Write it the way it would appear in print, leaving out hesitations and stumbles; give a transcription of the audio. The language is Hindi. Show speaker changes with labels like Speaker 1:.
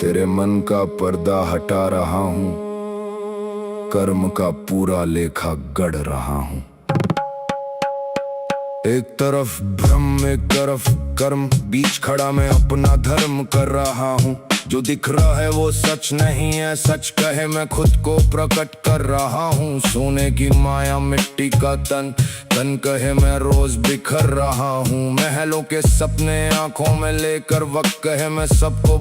Speaker 1: तेरे मन का पर्दा हटा रहा हूँ, कर्म का पूरा लेखा गढ़ रहा हूँ। एक तरफ भ्रम एक तरफ कर्म, बीच खड़ा मैं अपना धर्म कर रहा हूँ। जो दिख रहा है वो सच नहीं है, सच कहे मैं खुद को प्रकट कर रहा हूँ। सोने की माया मिट्टी का तन, तन कहे मैं रोज बिखर रहा हूँ। महलों के सपने आंखों में लेकर वक्त कहे मैं सबको